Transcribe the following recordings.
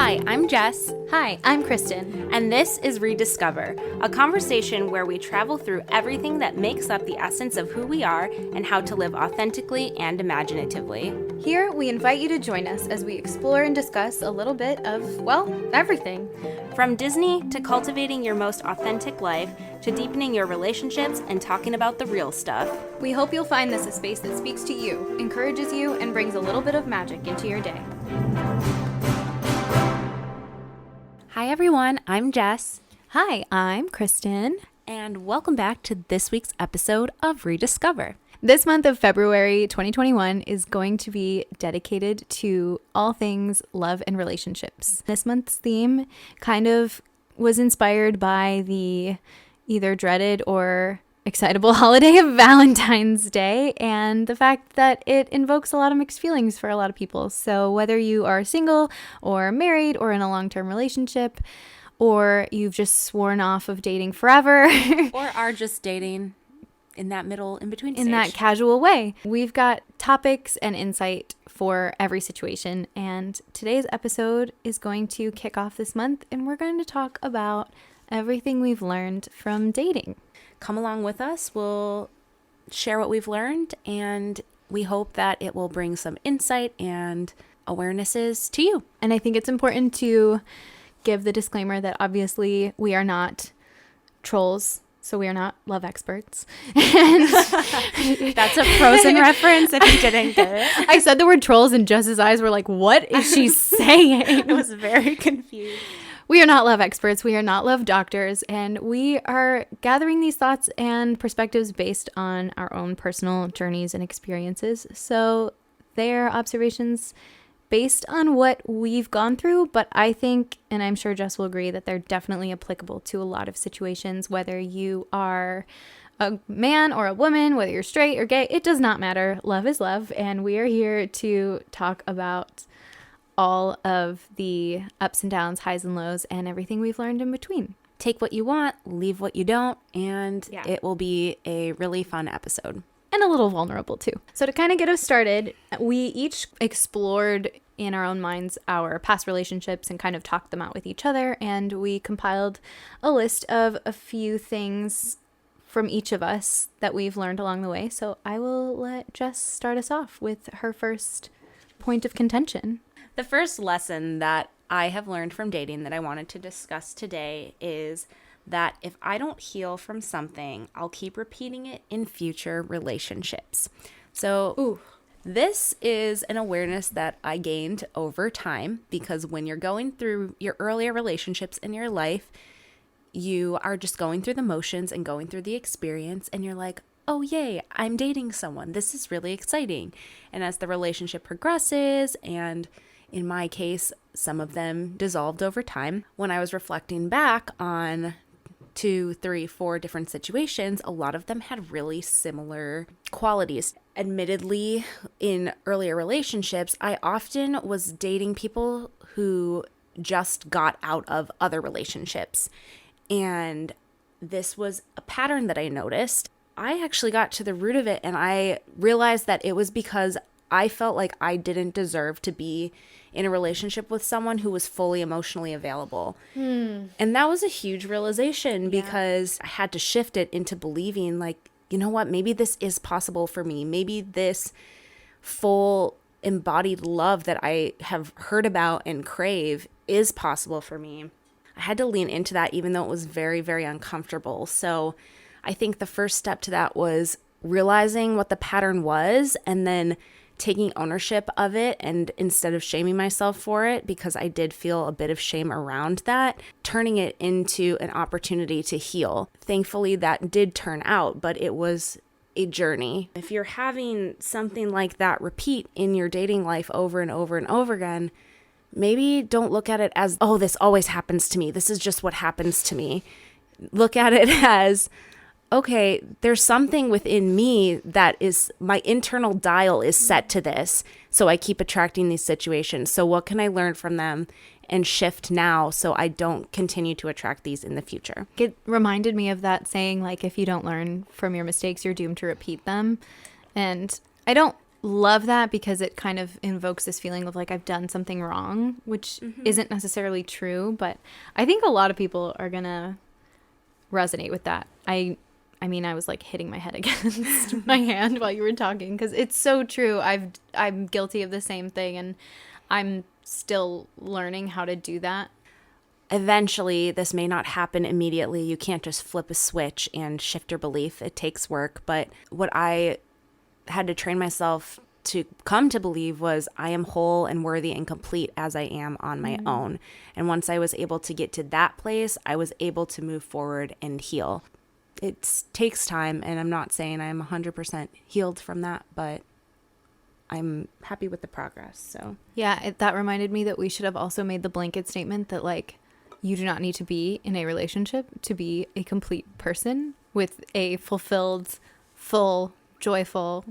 Hi, I'm Jess. Hi, I'm Kristen. And this is ReDIScover, a conversation where we travel through everything that makes up the essence of who we are and how to live authentically and imaginatively. Here, we invite you to join us as we explore and discuss a little bit of, well, everything. From Disney to cultivating your most authentic life to deepening your relationships and talking about the real stuff. We hope you'll find this a space that speaks to you, encourages you, and brings a little bit of magic into your day. Hi everyone, I'm Jess. Hi, I'm Kristen. And welcome back to this week's episode of ReDIScover. This month of February 2021 is going to be dedicated to all things love and relationships. This month's theme kind of was inspired by the either dreaded or excitable holiday of Valentine's Day and the fact that it invokes a lot of mixed feelings for a lot of people. So whether you are single or married or in a long-term relationship, or you've just sworn off of dating forever, or are just dating in that middle in-between stage. In that casual way. We've got topics and insight for every situation, and today's episode is going to kick off this month, and we're going to talk about everything we've learned from dating. Come along with us. We'll share what we've learned, and we hope that it will bring some insight and awarenesses to you. And I think it's important to give the disclaimer that obviously we are not trolls, so we are not love experts. And that's a Frozen reference if you didn't get it. I said the word trolls and Jess's eyes were like, what is she saying? I was very confused. We are not love experts. We are not love doctors. And we are gathering these thoughts and perspectives based on our own personal journeys and experiences. So they are observations based on what we've gone through. But I think, and I'm sure Jess will agree, that they're definitely applicable to a lot of situations, whether you are a man or a woman, whether you're straight or gay. It does not matter. Love is love. And we are here to talk about all of the ups and downs, highs and lows, and everything we've learned in between. Take what you want, leave what you don't, and It will be a really fun episode. And a little vulnerable too. So to kind of get us started, we each explored in our own minds our past relationships and kind of talked them out with each other, and we compiled a list of a few things from each of us that we've learned along the way. So I will let Jess start us off with her first point of contention. The first lesson that I have learned from dating that I wanted to discuss today is that if I don't heal from something, I'll keep repeating it in future relationships. So this is an awareness that I gained over time, because when you're going through your earlier relationships in your life, you are just going through the motions and going through the experience, and you're like, oh, yay, I'm dating someone. This is really exciting. And as the relationship progresses, and in my case, some of them dissolved over time, when I was reflecting back on 2, 3, 4 different situations, a lot of them had really similar qualities. Admittedly, in earlier relationships, I often was dating people who just got out of other relationships. And this was a pattern that I noticed. I actually got to the root of it, and I realized that it was because I felt like I didn't deserve to be in a relationship with someone who was fully emotionally available. And that was a huge realization, because I had to shift it into believing, like, you know what, maybe this is possible for me. Maybe this full embodied love that I have heard about and crave is possible for me. I had to lean into that, even though it was very, very uncomfortable. So I think the first step to that was realizing what the pattern was, and then taking ownership of it, and instead of shaming myself for it, because I did feel a bit of shame around that, turning it into an opportunity to heal. Thankfully, that did turn out, but it was a journey. If you're having something like that repeat in your dating life over and over and over again, maybe don't look at it as, oh, this always happens to me. This is just what happens to me. Look at it as, okay, there's something within me that is, my internal dial is set to this, so I keep attracting these situations. So what can I learn from them and shift now so I don't continue to attract these in the future? It reminded me of that saying, like, if you don't learn from your mistakes, you're doomed to repeat them. And I don't love that because it kind of invokes this feeling of like I've done something wrong, which isn't necessarily true, but I think a lot of people are gonna resonate with that. I mean, I was like hitting my head against my hand while you were talking because it's so true. I'm guilty of the same thing, and I'm still learning how to do that. Eventually, this may not happen immediately. You can't just flip a switch and shift your belief. It takes work. But what I had to train myself to come to believe was I am whole and worthy and complete as I am on my own. And once I was able to get to that place, I was able to move forward and heal. It takes time, and I'm not saying I'm 100% healed from that, but I'm happy with the progress. So yeah, that reminded me that we should have also made the blanket statement that like you do not need to be in a relationship to be a complete person with a fulfilled, full, joyful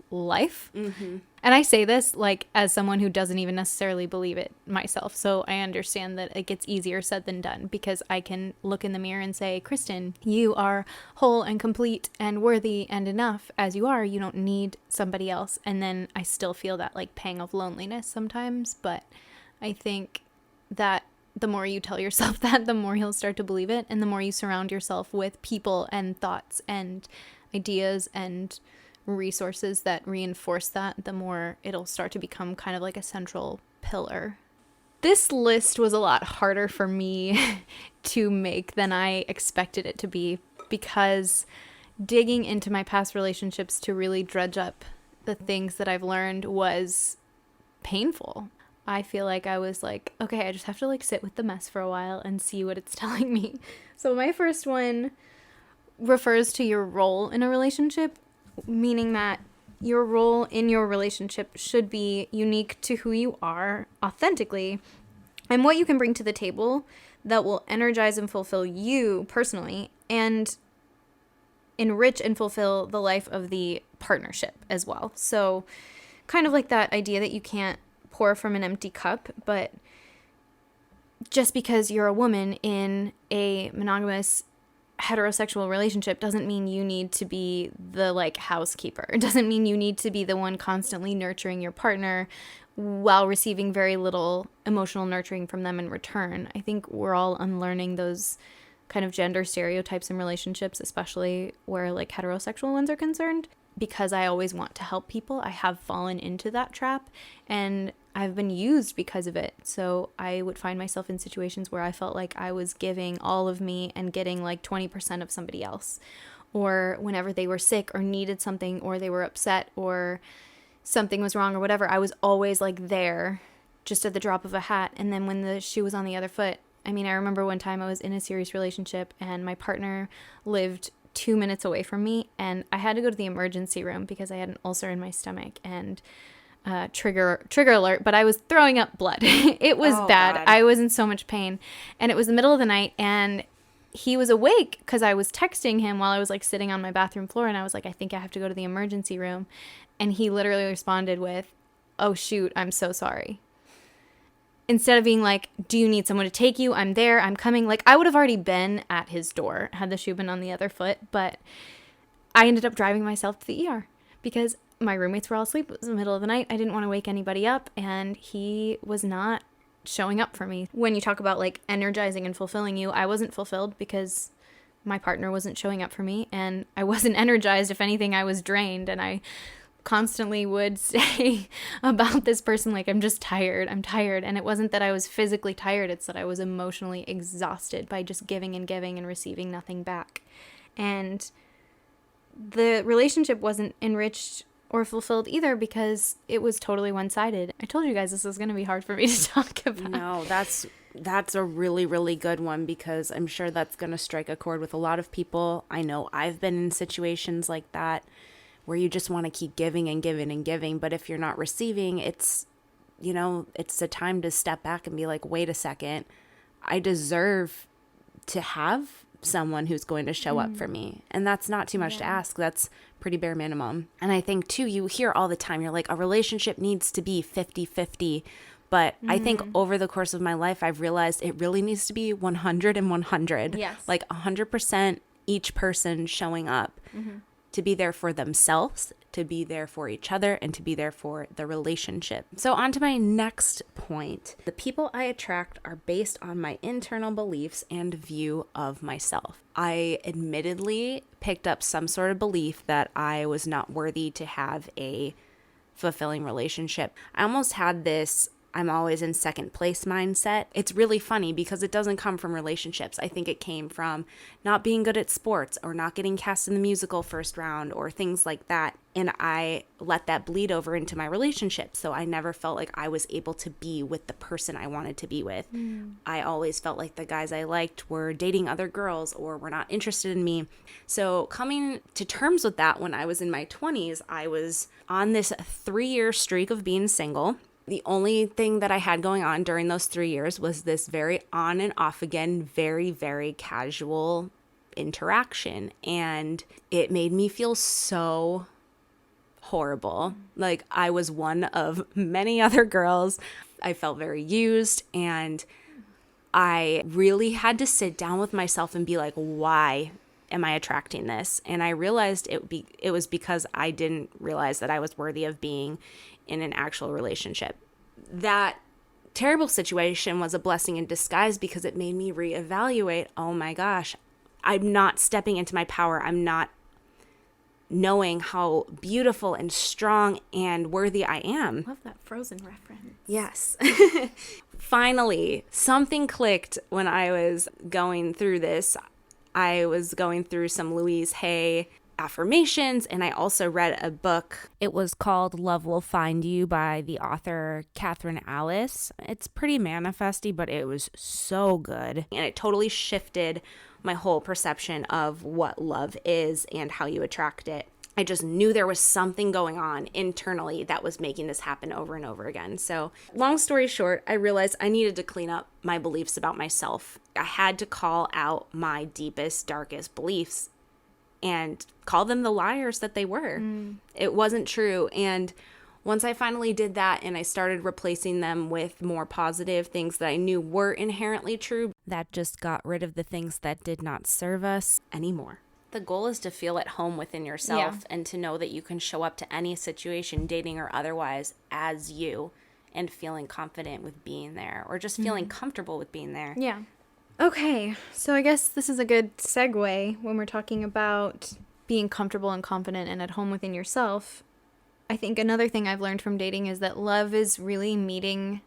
life. And I say this like as someone who doesn't even necessarily believe it myself. So I understand that it gets easier said than done because I can look in the mirror and say, Kristen, you are whole and complete and worthy and enough as you are. You don't need somebody else. And then I still feel that like pang of loneliness sometimes. But I think that the more you tell yourself that, the more you'll start to believe it. And the more you surround yourself with people and thoughts and ideas and resources that reinforce that, the more it'll start to become kind of like a central pillar. This list was a lot harder for me to make than I expected it to be because digging into my past relationships to really dredge up the things that I've learned was painful. I feel like I was like, okay, I just have to like sit with the mess for a while and see what it's telling me. So my first one refers to your role in a relationship, meaning that your role in your relationship should be unique to who you are authentically and what you can bring to the table that will energize and fulfill you personally and enrich and fulfill the life of the partnership as well. So kind of like that idea that you can't pour from an empty cup, but just because you're a woman in a monogamous heterosexual relationship doesn't mean you need to be the like housekeeper. It doesn't mean you need to be the one constantly nurturing your partner while receiving very little emotional nurturing from them in return. I think we're all unlearning those kind of gender stereotypes in relationships, especially where like heterosexual ones are concerned. Because I always want to help people, I have fallen into that trap and I've been used because of it. So I would find myself in situations where I felt like I was giving all of me and getting like 20% of somebody else. Or whenever they were sick or needed something or they were upset or something was wrong or whatever, I was always like there just at the drop of a hat. And then when the shoe was on the other foot, I mean, I remember one time I was in a serious relationship and my partner lived 2 minutes away from me and I had to go to the emergency room because I had an ulcer in my stomach and trigger alert, but I was throwing up blood. It was bad. God. I was in so much pain and it was the middle of the night and he was awake because I was texting him while I was like sitting on my bathroom floor and I was like, I think I have to go to the emergency room. And he literally responded with, oh shoot, I'm so sorry. Instead of being like, do you need someone to take you? I'm there. I'm coming. Like, I would have already been at his door had the shoe been on the other foot. But I ended up driving myself to the ER because my roommates were all asleep. It was the middle of the night. I didn't want to wake anybody up. And he was not showing up for me. When you talk about, like, energizing and fulfilling you, I wasn't fulfilled because my partner wasn't showing up for me. And I wasn't energized. If anything, I was drained. And I constantly would say about this person, like, I'm tired. And it wasn't that I was physically tired, it's that I was emotionally exhausted by just giving and receiving nothing back. And the relationship wasn't enriched or fulfilled either because it was totally one-sided. I told you guys this was going to be hard for me to talk about. No, that's a really, really good one because I'm sure that's going to strike a chord with a lot of people. I know I've been in situations like that where you just want to keep giving and giving and giving. But if you're not receiving, it's a time to step back and be like, wait a second, I deserve to have someone who's going to show up for me. And that's not too much to ask. That's pretty bare minimum. And I think too, you hear all the time, you're like, a relationship needs to be 50-50. But I think over the course of my life, I've realized it really needs to be 100 and 100. Yes. Like 100% each person showing up. to be there for themselves, to be there for each other, and to be there for the relationship. So on to my next point. The people I attract are based on my internal beliefs and view of myself. I admittedly picked up some sort of belief that I was not worthy to have a fulfilling relationship. I almost had this I'm always in second place mindset. It's really funny because it doesn't come from relationships. I think it came from not being good at sports or not getting cast in the musical first round or things like that. And I let that bleed over into my relationship. So I never felt like I was able to be with the person I wanted to be with. I always felt like the guys I liked were dating other girls or were not interested in me. So coming to terms with that when I was in my 20s, I was on this 3-year streak of being single. The only thing that I had going on during those 3 years was this very on and off again, very, very casual interaction. And it made me feel so horrible. Like I was one of many other girls. I felt very used, and I really had to sit down with myself and be like, why am I attracting this? And I realized it was because I didn't realize that I was worthy of being in an actual relationship. That terrible situation was a blessing in disguise because it made me reevaluate, oh my gosh, I'm not stepping into my power. I'm not knowing how beautiful and strong and worthy I am. Love that Frozen reference. Yes. Finally, something clicked when I was going through this. I was going through some Louise Hay affirmations, and I also read a book. It was called Love Will Find You by the author Catherine Alice. It's pretty manifesty, but it was so good. And it totally shifted my whole perception of what love is and how you attract it. I just knew there was something going on internally that was making this happen over and over again. So long story short, I realized I needed to clean up my beliefs about myself. I had to call out my deepest, darkest beliefs and call them the liars that they were. It wasn't true. And once I finally did that and I started replacing them with more positive things that I knew were inherently true, that just got rid of the things that did not serve us anymore. The goal is to feel at home within yourself and to know that you can show up to any situation, dating or otherwise, as you and feeling confident with being there or just feeling comfortable with being there. Yeah. Okay, so I guess this is a good segue when we're talking about being comfortable and confident and at home within yourself. I think another thing I've learned from dating is that love is really meeting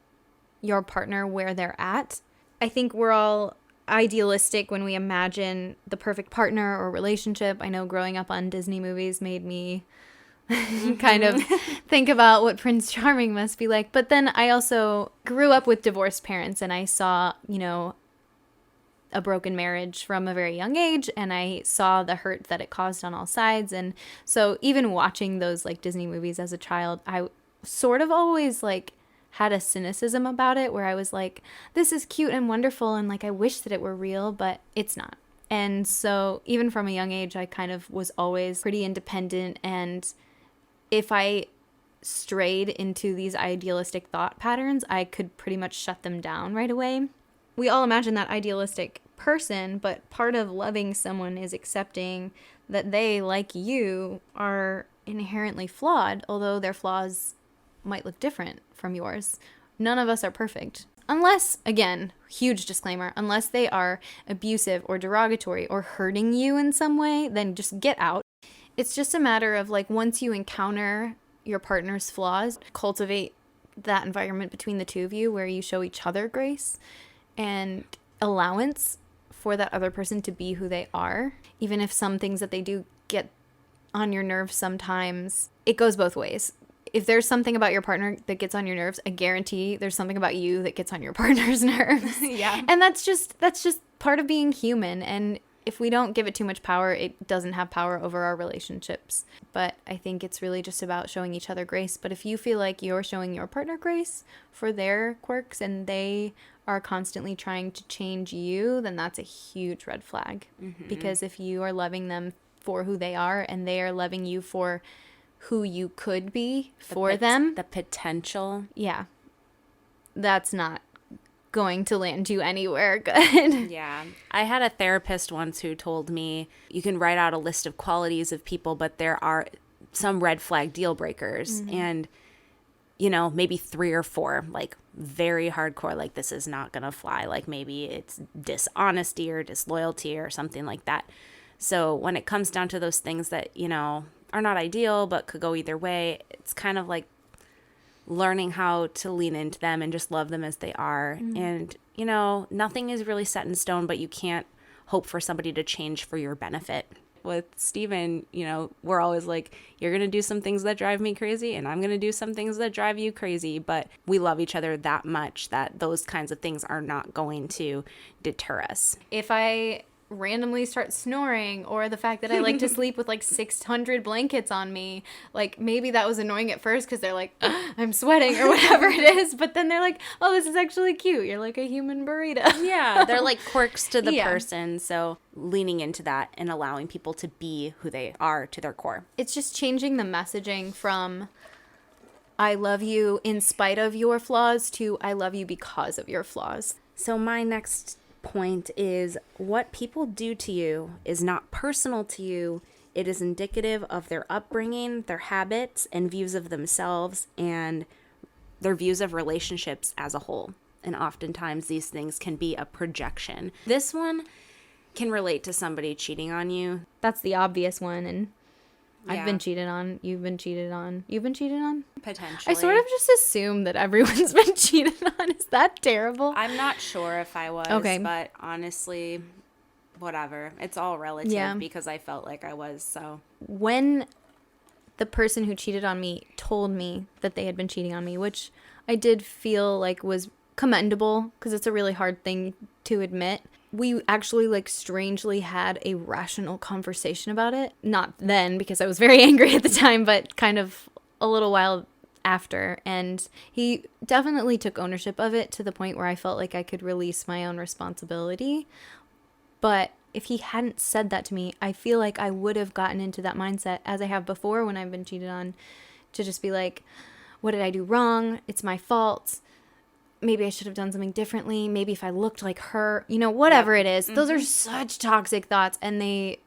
your partner where they're at. I think we're all idealistic when we imagine the perfect partner or relationship. I know growing up on Disney movies made me kind of think about what Prince Charming must be like. But then I also grew up with divorced parents, and I saw, a broken marriage from a very young age, and I saw the hurt that it caused on all sides. And so even watching those Disney movies as a child, I sort of always had a cynicism about it, where I was like, this is cute and wonderful, and I wish that it were real, but it's not. And so even from a young age, I kind of was always pretty independent, and if I strayed into these idealistic thought patterns, I could pretty much shut them down right away. We all imagine that idealistic person, but part of loving someone is accepting that they, like you, are inherently flawed, although their flaws might look different from yours. None of us are perfect. Unless, again, huge disclaimer, unless they are abusive or derogatory or hurting you in some way, then just get out. It's just a matter of once you encounter your partner's flaws, cultivate that environment between the two of you where you show each other grace and allowance for that other person to be who they are. Even if some things that they do get on your nerves sometimes, it goes both ways. If there's something about your partner that gets on your nerves, I guarantee there's something about you that gets on your partner's nerves. Yeah. And that's just part of being human. And if we don't give it too much power, it doesn't have power over our relationships. But I think it's really just about showing each other grace. But if you feel like you're showing your partner grace for their quirks and they are constantly trying to change you, then that's a huge red flag. Because if you are loving them for who they are and they are loving you for who you could be for them, the potential. yeah, that's not going to land you anywhere good. Yeah. I had a therapist once who told me you can write out a list of qualities of people, but there are some red flag deal breakers. And, you know, maybe 3 or 4, like very hardcore, like this is not going to fly. Like maybe it's dishonesty or disloyalty or something like that. So when it comes down to those things that, you know, are not ideal but could go either way, it's kind of like learning how to lean into them and just love them as they are. And, you know, nothing is really set in stone, but you can't hope for somebody to change for your benefit. With Steven, you know, we're always like, you're going to do some things that drive me crazy and I'm going to do some things that drive you crazy. But we love each other that much that those kinds of things are not going to deter us. If I randomly start snoring, or the fact that I like to sleep with like 600 blankets on me, like maybe that was annoying at first because they're like, I'm sweating or whatever it is, but then they're like, oh, this is actually cute, you're like a human burrito. Yeah, they're like quirks to the person. So leaning into that and allowing people to be who they are to their core. It's just changing the messaging from I love you in spite of your flaws to I love you because of your flaws. So my next point is what people do to you is not personal to you. It is indicative of their upbringing, their habits, and views of themselves and their views of relationships as a whole. And oftentimes these things can be a projection. This one can relate to somebody cheating on you. That's the obvious one, and Yeah. I've been cheated on. You've been cheated on. You've been cheated on? Potentially. I sort of just assume that everyone's been cheated on. Is that terrible? I'm not sure if I was, Okay. but honestly, whatever. It's all relative because I felt like I was, so. When the person who cheated on me told me that they had been cheating on me, which I did feel like was commendable because it's a really hard thing to admit. We actually like strangely had a rational conversation about it. Not then because I was very angry at the time, but kind of a little while after. And he definitely took ownership of it to the point where I felt like I could release my own responsibility. But if he hadn't said that to me, I feel like I would have gotten into that mindset as I have before when I've been cheated on, to just be like, what did I do wrong? It's my fault. Maybe I should have done something differently. Maybe if I looked like her, you know, whatever it is. Those are such toxic thoughts, and they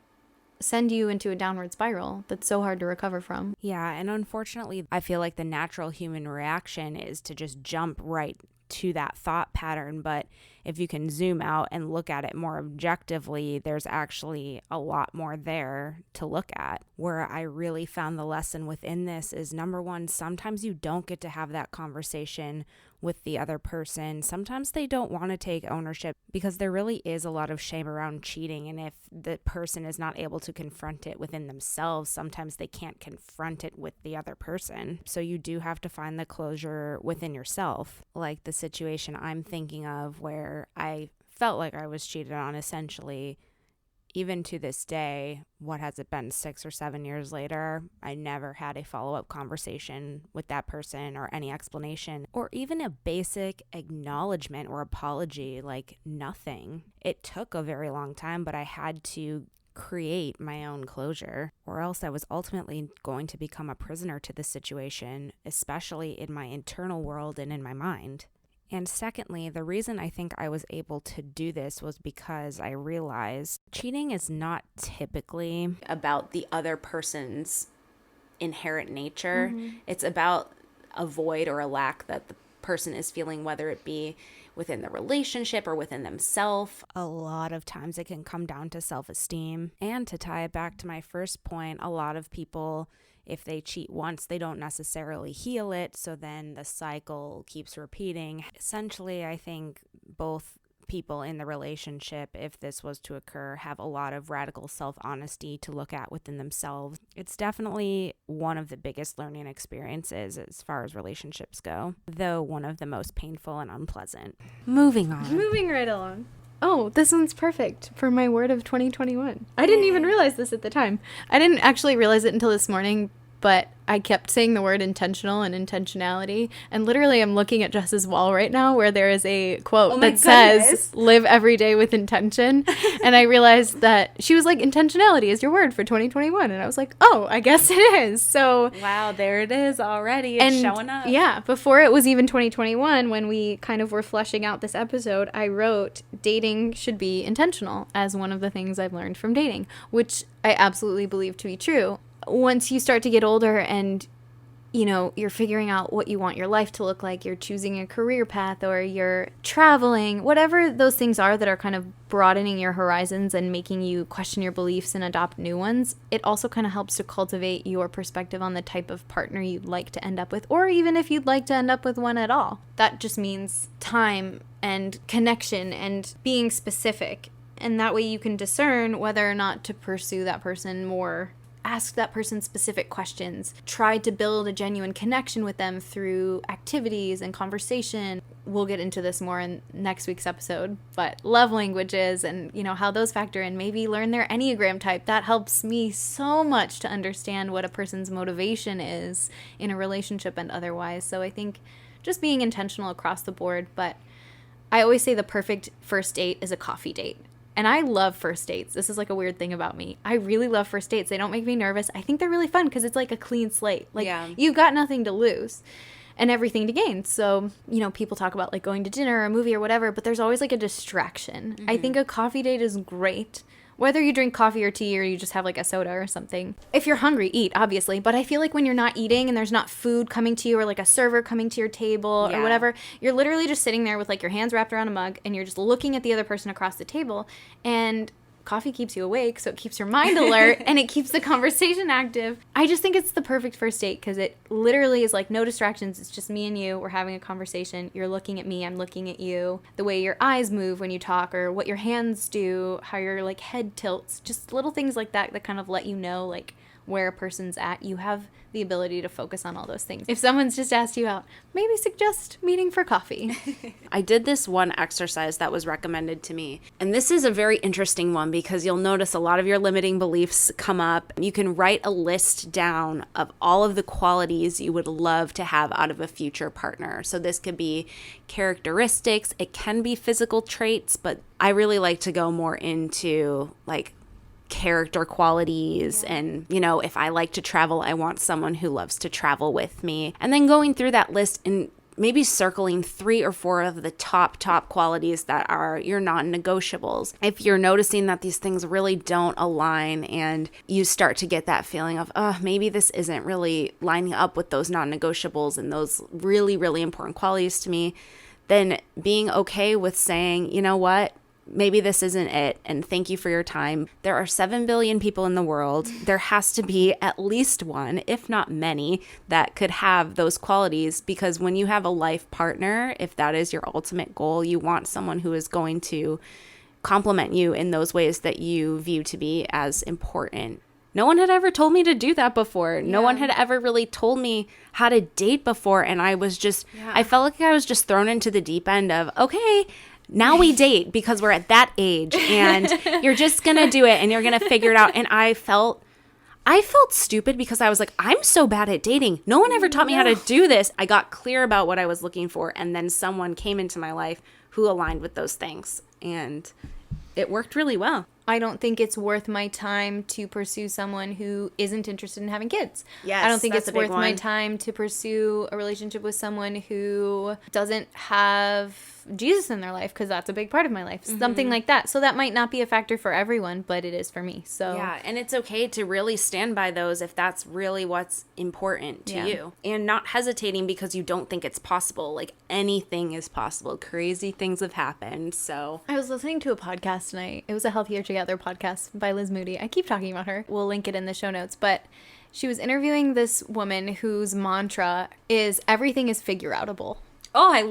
send you into a downward spiral that's so hard to recover from. Yeah, and unfortunately, I feel like the natural human reaction is to just jump right to that thought pattern. But if you can zoom out and look at it more objectively, there's actually a lot more there to look at. Where I really found the lesson within this is, number one, sometimes you don't get to have that conversation with the other person. Sometimes they don't want to take ownership because there really is a lot of shame around cheating. And if the person is not able to confront it within themselves, sometimes they can't confront it with the other person. So you do have to find the closure within yourself. Like the situation I'm thinking of where I felt like I was cheated on, essentially. Even to this day, what has it been, 6 or 7 years later, I never had a follow-up conversation with that person or any explanation or even a basic acknowledgement or apology, like nothing. It took a very long time, but I had to create my own closure, or else I was ultimately going to become a prisoner to the situation, especially in my internal world and in my mind. And secondly, the reason I think I was able to do this was because I realized cheating is not typically about the other person's inherent nature. It's about a void or a lack that the person is feeling, whether it be within the relationship or within themselves. A lot of times it can come down to self-esteem. And to tie it back to my first point, a lot of people, if they cheat once, they don't necessarily heal it, so then the cycle keeps repeating. Essentially, I think both people in the relationship, if this was to occur, have a lot of radical self-honesty to look at within themselves. It's definitely one of the biggest learning experiences as far as relationships go, though one of the most painful and unpleasant. Moving on. Moving right along. Oh, this one's perfect for my word of 2021. I didn't even realize this at the time. I didn't actually realize it until this morning but I kept saying the word intentional and intentionality. And literally, I'm looking at Jess's wall right now where there is a quote that says, live every day with intention. And I realized that she was like, intentionality is your word for 2021. And I was like, oh, I guess it is. So wow, there it is already. It's showing up. Yeah, before it was even 2021, when we kind of were fleshing out this episode, I wrote dating should be intentional as one of the things I've learned from dating, which I absolutely believe to be true. Once you start to get older and, you know, you're figuring out what you want your life to look like, you're choosing a career path, or you're traveling, whatever those things are that are kind of broadening your horizons and making you question your beliefs and adopt new ones, it also kind of helps to cultivate your perspective on the type of partner you'd like to end up with, or even if you'd like to end up with one at all. That just means time and connection and being specific. And that way you can discern whether or not to pursue that person more, ask that person specific questions, try to build a genuine connection with them through activities and conversation. We'll get into this more in next week's episode, but love languages and, you know, how those factor in. Maybe learn their Enneagram type. That helps me so much to understand what a person's motivation is in a relationship and otherwise. So I think just being intentional across the board. But I always say the perfect first date is a coffee date. And I love first dates. This is like a weird thing about me. I really love first dates. They don't make me nervous. I think they're really fun because it's like a clean slate. Like, you've got nothing to lose and everything to gain. So, you know, people talk about like going to dinner or a movie or whatever, but there's always like a distraction. I think a coffee date is great. Whether you drink coffee or tea or you just have like a soda or something. If you're hungry, eat, obviously. But I feel like when you're not eating and there's not food coming to you or like a server coming to your table or whatever, you're literally just sitting there with like your hands wrapped around a mug and you're just looking at the other person across the table. And coffee keeps you awake, so it keeps your mind alert and it keeps the conversation active. I just think it's the perfect first date because it literally is like no distractions. It's just me and you. We're having a conversation. You're looking at me. I'm looking at you. The way your eyes move when you talk or what your hands do, how your like head tilts, just little things like that that kind of let you know like where a person's at. You have the ability to focus on all those things. If someone's just asked you out, maybe suggest meeting for coffee. I did this one exercise that was recommended to me. And this is a very interesting one because you'll notice a lot of your limiting beliefs come up. You can write a list down of all of the qualities you would love to have out of a future partner. So this could be characteristics, it can be physical traits, but I really like to go more into like character qualities and, you know, if I like to travel, I want someone who loves to travel with me. And then going through that list and maybe circling 3 or 4 of the top qualities that are your non-negotiables. If you're noticing that these things really don't align and you start to get that feeling of, oh, maybe this isn't really lining up with those non-negotiables and those really, really important qualities to me, then being okay with saying, you know what? Maybe this isn't it, and thank you for your time. There are 7 billion people in the world. There has to be at least one, if not many, that could have those qualities, because when you have a life partner, if that is your ultimate goal, you want someone who is going to complement you in those ways that you view to be as important. No one had ever told me to do that before. No one had ever really told me how to date before, and I was just, I felt like I was just thrown into the deep end of, okay, now we date because we're at that age and you're just going to do it and you're going to figure it out. And I felt stupid because I was like, I'm so bad at dating. No one ever taught me how to do this. I got clear about what I was looking for. And then someone came into my life who aligned with those things. And it worked really well. I don't think it's worth my time to pursue someone who isn't interested in having kids. Yes, I don't think that's it's a big worth my one. time to pursue a relationship with someone who doesn't have Jesus in their life, because that's a big part of my life. Something like that. So that might not be a factor for everyone, but it is for me. So yeah, and it's okay to really stand by those if that's really what's important to you. And not hesitating because you don't think it's possible. Like, anything is possible. Crazy things have happened. So I was listening to a podcast tonight. It was a Healthier Together podcast by Liz Moody. I keep talking about her. We'll link it in the show notes. But she was interviewing this woman whose mantra is everything is figure outable. oh, I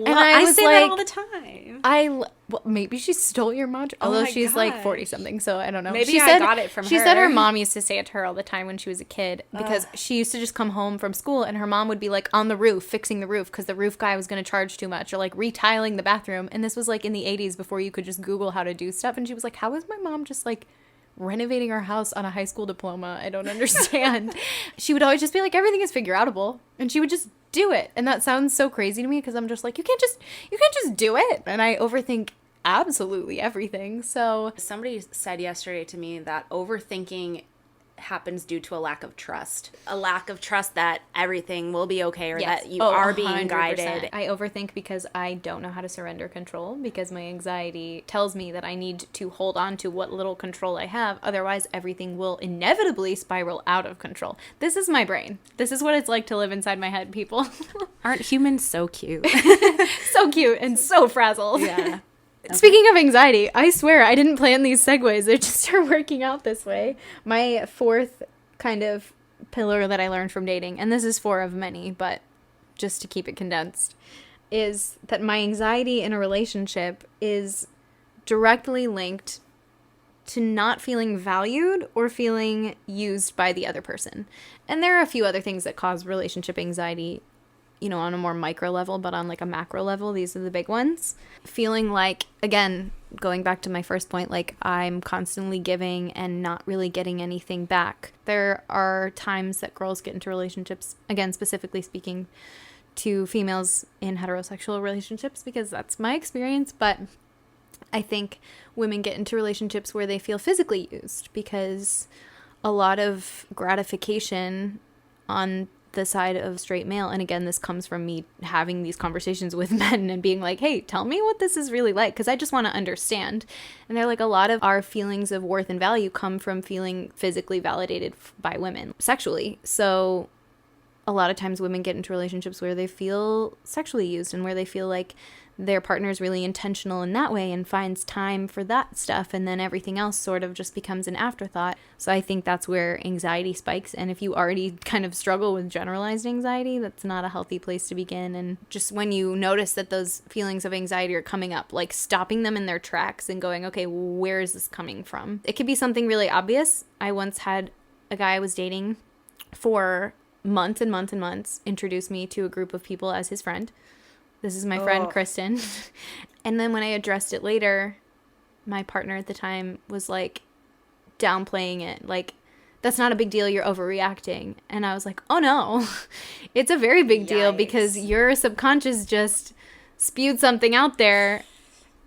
was say like, that all the time. Well, maybe she stole your mantra. Oh Although my she's like gosh. 40 something, so I don't know. Maybe she I got it from She said her. her mom used to say it to her all the time when she was a kid, because she used to just come home from school and her mom would be like on the roof fixing the roof because the roof guy was going to charge too much, or like retiling the bathroom. And this was like in the 80s before you could just Google how to do stuff. And she was like, how is my mom just like renovating our house on a high school diploma. I don't understand. She would always just be like, everything is figure outable. And she would just do it. And that sounds so crazy to me because I'm just like, you can't just do it. And I overthink absolutely everything. So somebody said yesterday to me that overthinking happens due to a lack of trust that everything will be okay, or that you are being 100%. guided. I overthink because I don't know how to surrender control, because my anxiety tells me that I need to hold on to what little control I have. Otherwise, everything will inevitably spiral out of control. This is my brain. This is what it's like to live inside my head, people. Aren't humans so cute? So cute and so frazzled. Yeah. Speaking of anxiety, I swear I didn't plan these segues. They just are working out this way. My fourth kind of pillar that I learned from dating, and this is 4 of many, but just to keep it condensed, is that my anxiety in a relationship is directly linked to not feeling valued or feeling used by the other person. And there are a few other things that cause relationship anxiety, you know, on a more micro level, but on like a macro level, these are the big ones. Feeling like, again, going back to my first point, like I'm constantly giving and not really getting anything back. There are times that girls get into relationships, again, specifically speaking to females in heterosexual relationships, because that's my experience, but I think women get into relationships where they feel physically used, because a lot of gratification on the side of straight male, and again, this comes from me having these conversations with men and being like, hey, tell me what this is really like, because I just want to understand. And they're like, a lot of our feelings of worth and value come from feeling physically validated by women sexually. So a lot of times women get into relationships where they feel sexually used and where they feel like their partner is really intentional in that way and finds time for that stuff, and then everything else sort of just becomes an afterthought. So I think that's where anxiety spikes, and if you already kind of struggle with generalized anxiety, that's not a healthy place to begin. And just when you notice that those feelings of anxiety are coming up, like stopping them in their tracks and going, okay, where is this coming from? It could be something really obvious. I once had a guy I was dating for months and months and months introduce me to a group of people as his friend. This is my friend, Kristen. And then when I addressed it later, my partner at the time was like downplaying it. Like, that's not a big deal. You're overreacting. And I was like, oh no, it's a very big deal, because your subconscious just spewed something out there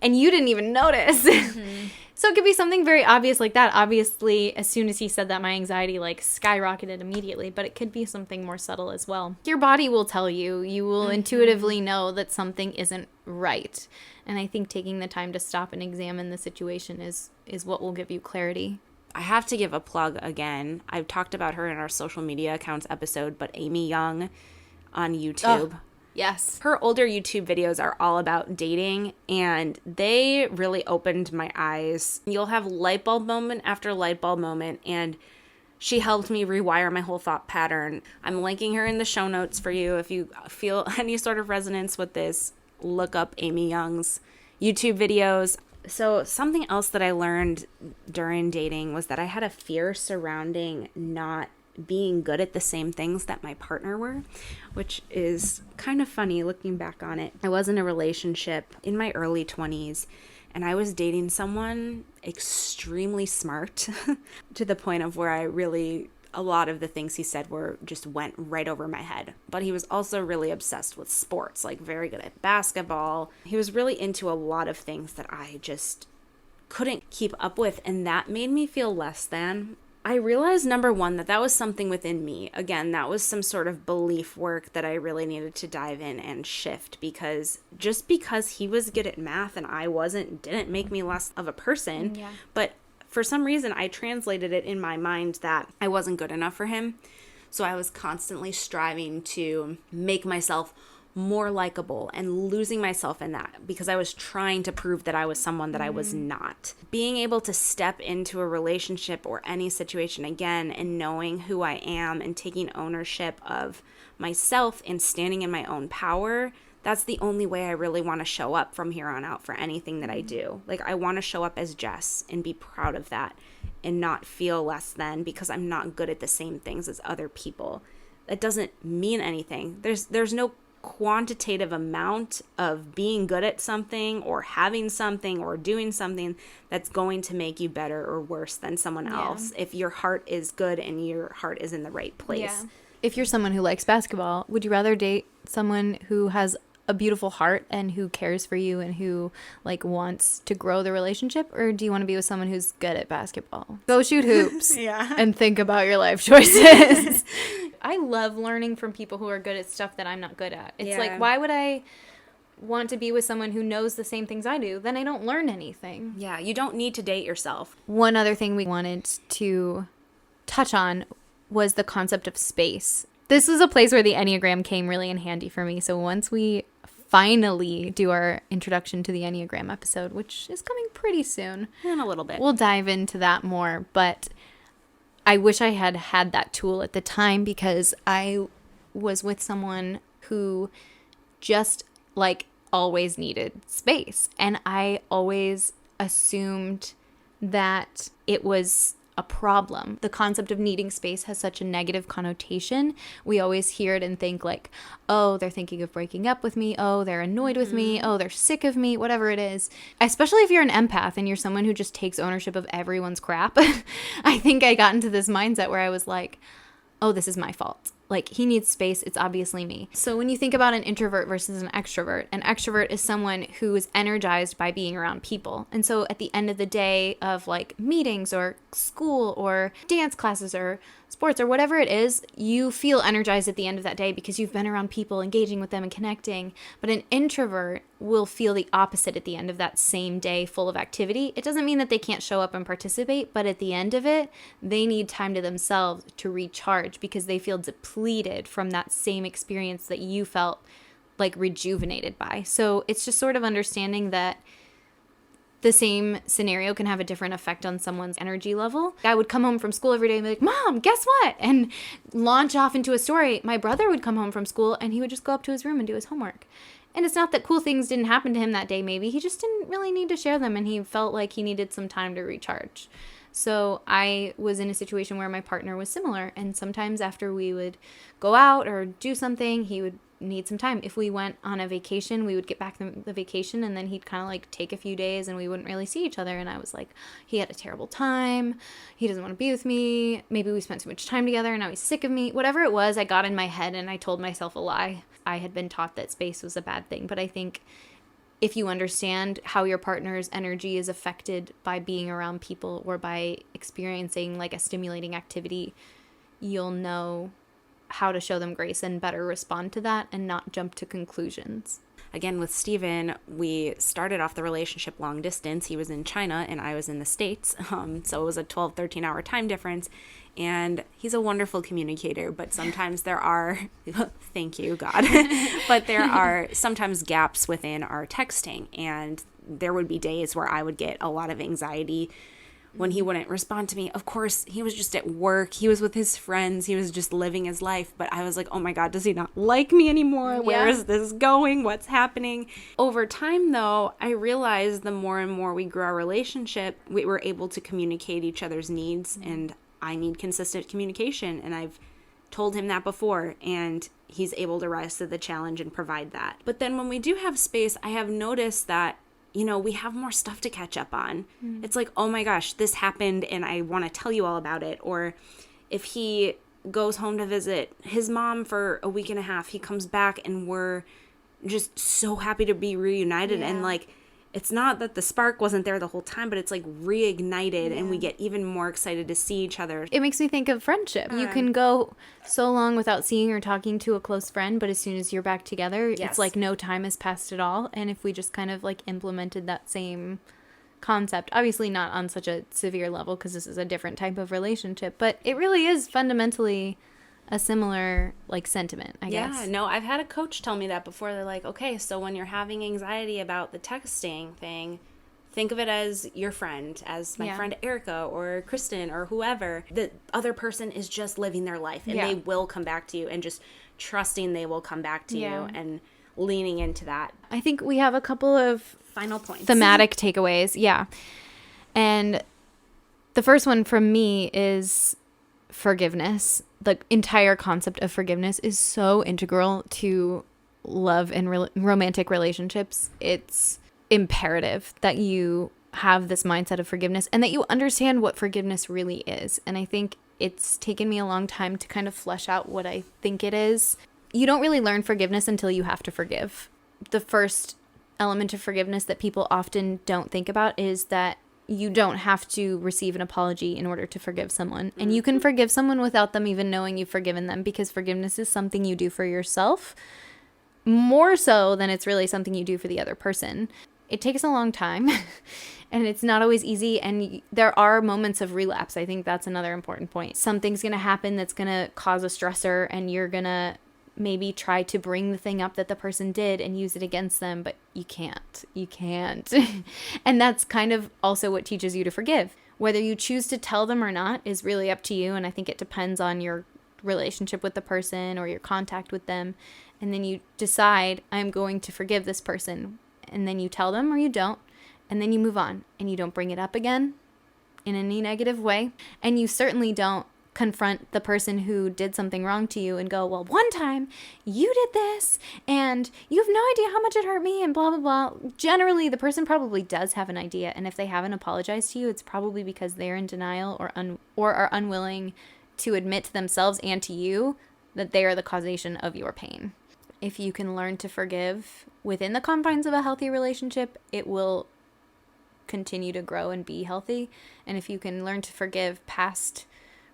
and you didn't even notice. Mm-hmm. So it could be something very obvious like that. Obviously, as soon as he said that, my anxiety like skyrocketed immediately, but it could be something more subtle as well. Your body will tell you. You will intuitively know that something isn't right. And I think taking the time to stop and examine the situation is what will give you clarity. I have to give a plug again. I've talked about her in our social media accounts episode, but Amy Young on YouTube. Yes. Her older YouTube videos are all about dating, and they really opened my eyes. You'll have light bulb moment after light bulb moment, and she helped me rewire my whole thought pattern. I'm linking her in the show notes for you. If you feel any sort of resonance with this, look up Amy Young's YouTube videos. So something else that I learned during dating was that I had a fear surrounding not being good at the same things that my partner were, which is kind of funny looking back on it. I was in a relationship in my early 20s, and I was dating someone extremely smart to the point of where a lot of the things he said just went right over my head. But he was also really obsessed with sports, like very good at basketball. He was really into a lot of things that I just couldn't keep up with, and that made me feel less than. I realized, number one, that was something within me. Again, that was some sort of belief work that I really needed to dive in and shift, because just because he was good at math and I wasn't, didn't make me less of a person. Yeah. But for some reason, I translated it in my mind that I wasn't good enough for him. So I was constantly striving to make myself more likable and losing myself in that, because I was trying to prove that I was someone that I was not. Being able to step into a relationship or any situation again and knowing who I am and taking ownership of myself and standing in my own power, that's the only way I really want to show up from here on out for anything that I do. Like, I want to show up as Jess and be proud of that and not feel less than because I'm not good at the same things as other people. That doesn't mean anything. There's no quantitative amount of being good at something or having something or doing something that's going to make you better or worse than someone else if your heart is good and your heart is in the right place. Yeah. If you're someone who likes basketball, would you rather date someone who has a beautiful heart and who cares for you and who like wants to grow the relationship, or do you want to be with someone who's good at basketball? Go shoot hoops and think about your life choices. I love learning from people who are good at stuff that I'm not good at. It's like, why would I want to be with someone who knows the same things I do? Then I don't learn anything. Yeah, you don't need to date yourself. One other thing we wanted to touch on was the concept of space. This is a place where the Enneagram came really in handy for me. So once we finally do our introduction to the Enneagram episode, which is coming pretty soon. In a little bit. We'll dive into that more, but I wish I had had that tool at the time, because I was with someone who just like always needed space. And I always assumed that it was a problem. The concept of needing space has such a negative connotation. We always hear it and think like, oh, they're thinking of breaking up with me. Oh, they're annoyed with me. Oh, they're sick of me, whatever it is. Especially if you're an empath and you're someone who just takes ownership of everyone's crap. I think I got into this mindset where I was like, oh, this is my fault. Like, he needs space. It's obviously me. So when you think about an introvert versus an extrovert is someone who is energized by being around people. And so at the end of the day of like meetings or school or dance classes or sports or whatever it is, you feel energized at the end of that day because you've been around people, engaging with them and connecting. But an introvert will feel the opposite at the end of that same day full of activity. It doesn't mean that they can't show up and participate, but at the end of it, they need time to themselves to recharge because they feel depleted from that same experience that you felt like rejuvenated by. So it's just sort of understanding that the same scenario can have a different effect on someone's energy level. I would come home from school every day and be like, Mom, guess what? And launch off into a story. My brother would come home from school and he would just go up to his room and do his homework. And it's not that cool things didn't happen to him that day, maybe. He just didn't really need to share them and he felt like he needed some time to recharge. So I was in a situation where my partner was similar. And sometimes after we would go out or do something, he would need some time. If we went on a vacation, we would get back from the vacation and then he'd kind of like take a few days and we wouldn't really see each other. And I was like, he had a terrible time. He doesn't want to be with me. Maybe we spent too much time together and now he's sick of me. Whatever it was, I got in my head and I told myself a lie. I had been taught that space was a bad thing. But I think if you understand how your partner's energy is affected by being around people or by experiencing like a stimulating activity, you'll know how to show them grace and better respond to that and not jump to conclusions. Again, with Steven, we started off the relationship long distance. He was in China and I was in the States. So it was a 12, 13-hour time difference. And he's a wonderful communicator, but sometimes there are, thank you, God, but there are sometimes gaps within our texting. And there would be days where I would get a lot of anxiety when he wouldn't respond to me. Of course, he was just at work. He was with his friends. He was just living his life. But I was like, oh my God, does he not like me anymore? Where is this going? What's happening? Over time, though, I realized the more and more we grew our relationship, we were able to communicate each other's needs. And I need consistent communication. And I've told him that before. And he's able to rise to the challenge and provide that. But then when we do have space, I have noticed that we have more stuff to catch up on. It's like, oh my gosh, this happened and I want to tell you all about it. Or if he goes home to visit his mom for a week and a half, he comes back and we're just so happy to be reunited. Yeah. And like, it's not that the spark wasn't there the whole time, but it's like reignited and we get even more excited to see each other. It makes me think of friendship. You can go so long without seeing or talking to a close friend, but as soon as you're back together, it's like no time has passed at all. And if we just kind of like implemented that same concept, obviously not on such a severe level because this is a different type of relationship, but it really is fundamentally a similar like sentiment, I guess. Yeah, no, I've had a coach tell me that before. They're like, okay, so when you're having anxiety about the texting thing, think of it as your friend, as my friend Erica or Kristen or whoever. The other person is just living their life and they will come back to you, and just trusting they will come back to you and leaning into that. I think we have a couple of final points. Thematic takeaways. Yeah. And the first one from me is forgiveness. The entire concept of forgiveness is so integral to love and romantic relationships, it's imperative that you have this mindset of forgiveness and that you understand what forgiveness really is. And I think it's taken me a long time to kind of flesh out what I think it is. You don't really learn forgiveness until you have to forgive. The first element of forgiveness that people often don't think about is that you don't have to receive an apology in order to forgive someone. And you can forgive someone without them even knowing you've forgiven them, because forgiveness is something you do for yourself, more so than it's really something you do for the other person. It takes a long time and it's not always easy. And there are moments of relapse. I think that's another important point. Something's going to happen that's going to cause a stressor, and you're going to maybe try to bring the thing up that the person did and use it against them, but you can't. And that's kind of also what teaches you to forgive. Whether you choose to tell them or not is really up to you. And I think it depends on your relationship with the person or your contact with them. And then you decide, I'm going to forgive this person. And then you tell them or you don't. And then you move on and you don't bring it up again in any negative way. And you certainly don't confront the person who did something wrong to you and go, well, one time you did this and you have no idea how much it hurt me and blah, blah, blah. Generally, the person probably does have an idea. And if they haven't apologized to you, it's probably because they're in denial or are unwilling to admit to themselves and to you that they are the causation of your pain. If you can learn to forgive within the confines of a healthy relationship, it will continue to grow and be healthy. And if you can learn to forgive past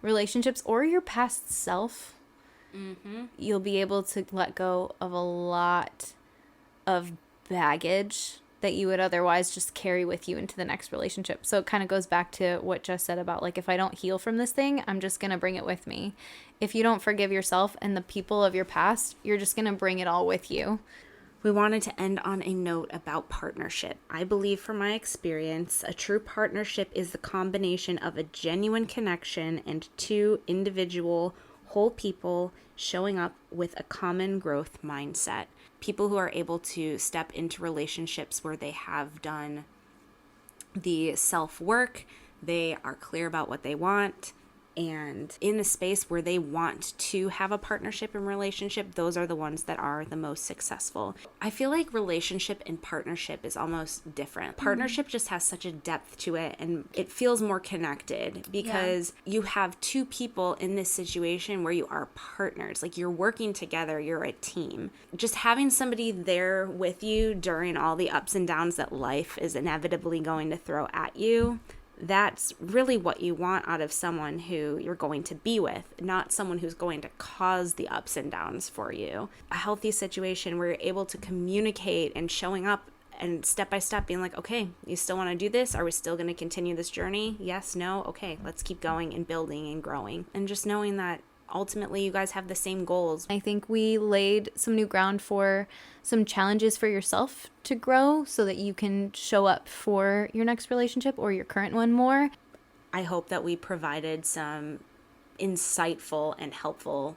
relationships or your past self, you'll be able to let go of a lot of baggage that you would otherwise just carry with you into the next relationship. So it kind of goes back to what Jess said about, like, if I don't heal from this thing, I'm just going to bring it with me. If you don't forgive yourself and the people of your past, you're just going to bring it all with you. We wanted to end on a note about partnership. I believe from my experience, a true partnership is the combination of a genuine connection and two individual, whole people showing up with a common growth mindset. People who are able to step into relationships where they have done the self-work, they are clear about what they want, and in a space where they want to have a partnership and relationship, those are the ones that are the most successful. I feel like relationship and partnership is almost different. Partnership just has such a depth to it, and it feels more connected because you have two people in this situation where you are partners. Like, you're working together, you're a team. Just having somebody there with you during all the ups and downs that life is inevitably going to throw at you, that's really what you want out of someone who you're going to be with, not someone who's going to cause the ups and downs for you. A healthy situation where you're able to communicate and showing up and step by step being like, okay, you still want to do this? Are we still going to continue this journey? Yes, no? Okay, let's keep going and building and growing. And just knowing that ultimately you guys have the same goals. I think we laid some new ground for some challenges for yourself to grow so that you can show up for your next relationship or your current one more. I hope that we provided some insightful and helpful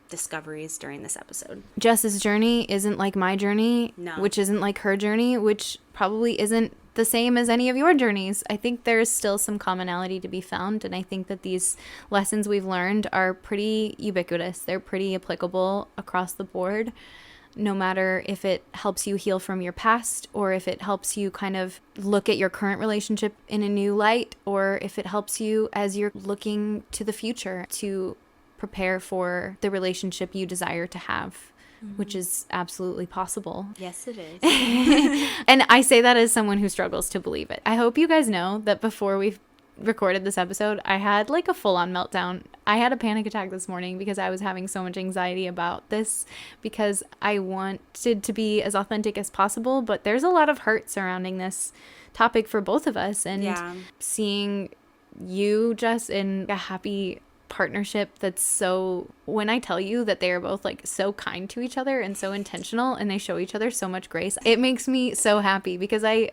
discoveries during this episode. Jess's journey isn't like my journey, which isn't like her journey, which probably isn't the same as any of your journeys. I think there's still some commonality to be found, and I think that these lessons we've learned are pretty ubiquitous. They're pretty applicable across the board, no matter if it helps you heal from your past or if it helps you kind of look at your current relationship in a new light, or if it helps you as you're looking to the future to prepare for the relationship you desire to have. Which is absolutely possible. Yes, it is. And I say that as someone who struggles to believe it. I hope you guys know that before we recorded this episode, I had like a full-on meltdown. I had a panic attack this morning because I was having so much anxiety about this, because I wanted to be as authentic as possible, but there's a lot of hurt surrounding this topic for both of us. And seeing you, Jess, in a happy partnership that's so, when I tell you that they are both like so kind to each other and so intentional and they show each other so much grace, it makes me so happy, because I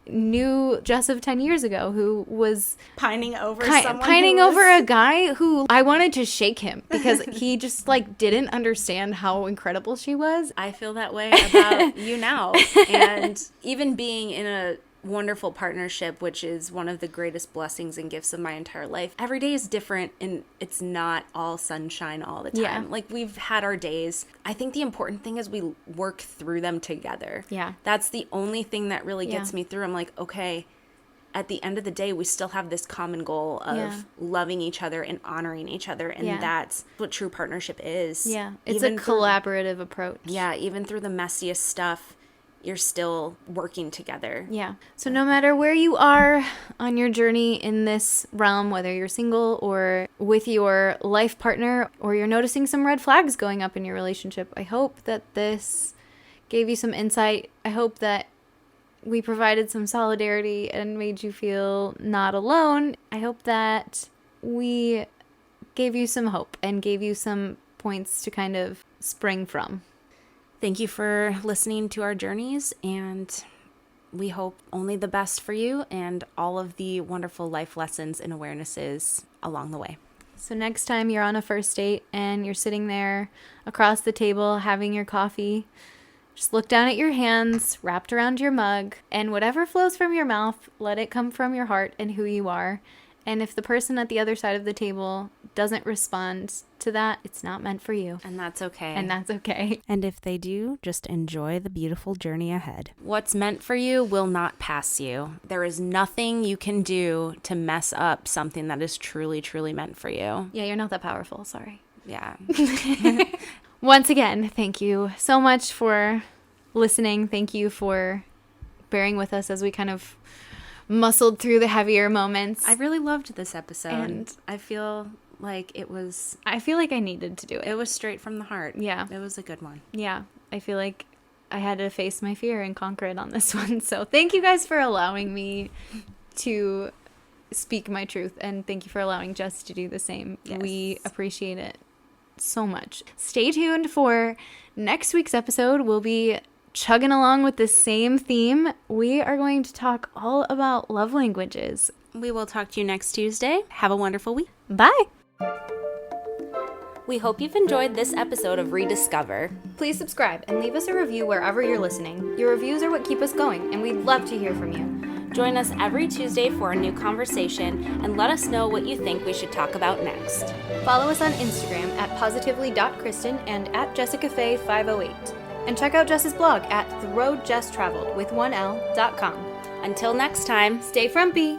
knew Jess of 10 years ago who was pining over a guy who I wanted to shake him because he just like didn't understand how incredible she was. I feel that way about you now. And even being in a wonderful partnership, which is one of the greatest blessings and gifts of my entire life. Every day is different, and it's not all sunshine all the time. Yeah. Like, we've had our days. I think the important thing is we work through them together. Yeah. That's the only thing that really gets Yeah. me through. I'm like, okay, at the end of the day, we still have this common goal of Yeah. loving each other and honoring each other. And Yeah. that's what true partnership is. Yeah. It's Even a through- collaborative approach. Yeah, even through the messiest stuff, you're still working together. Yeah. So no matter where you are on your journey in this realm, whether you're single or with your life partner, or you're noticing some red flags going up in your relationship, I hope that this gave you some insight. I hope that we provided some solidarity and made you feel not alone. I hope that we gave you some hope and gave you some points to kind of spring from. Thank you for listening to our journeys, and we hope only the best for you and all of the wonderful life lessons and awarenesses along the way. So next time you're on a first date and you're sitting there across the table having your coffee, just look down at your hands wrapped around your mug, and whatever flows from your mouth, let it come from your heart and who you are. And if the person at the other side of the table doesn't respond to that, it's not meant for you. And that's okay. And that's okay. And if they do, just enjoy the beautiful journey ahead. What's meant for you will not pass you. There is nothing you can do to mess up something that is truly, truly meant for you. Yeah, you're not that powerful. Sorry. Yeah. Once again, thank you so much for listening. Thank you for bearing with us as we kind of muscled through the heavier moments. I really loved this episode. And I feel like it was I feel like I needed to do it. It was straight from the heart. Yeah. It was a good one. Yeah. I feel like I had to face my fear and conquer it on this one. So thank you guys for allowing me to speak my truth. And thank you for allowing Jess to do the same. Yes. We appreciate it so much. Stay tuned for next week's episode. We'll be chugging along with the same theme. We are going to talk all about love languages. We will talk to you next Tuesday. Have a wonderful week. Bye. We hope you've enjoyed this episode of ReDIScover. Please subscribe and leave us a review wherever you're listening. Your reviews are what keep us going, and we'd love to hear from you. Join us every Tuesday for a new conversation and let us know what you think we should talk about next. Follow us on Instagram at positively.kristen and at jessicafay508. And check out Jess's blog at theroadjesstraveled with 1l.com. Until next time, Stay frumpy!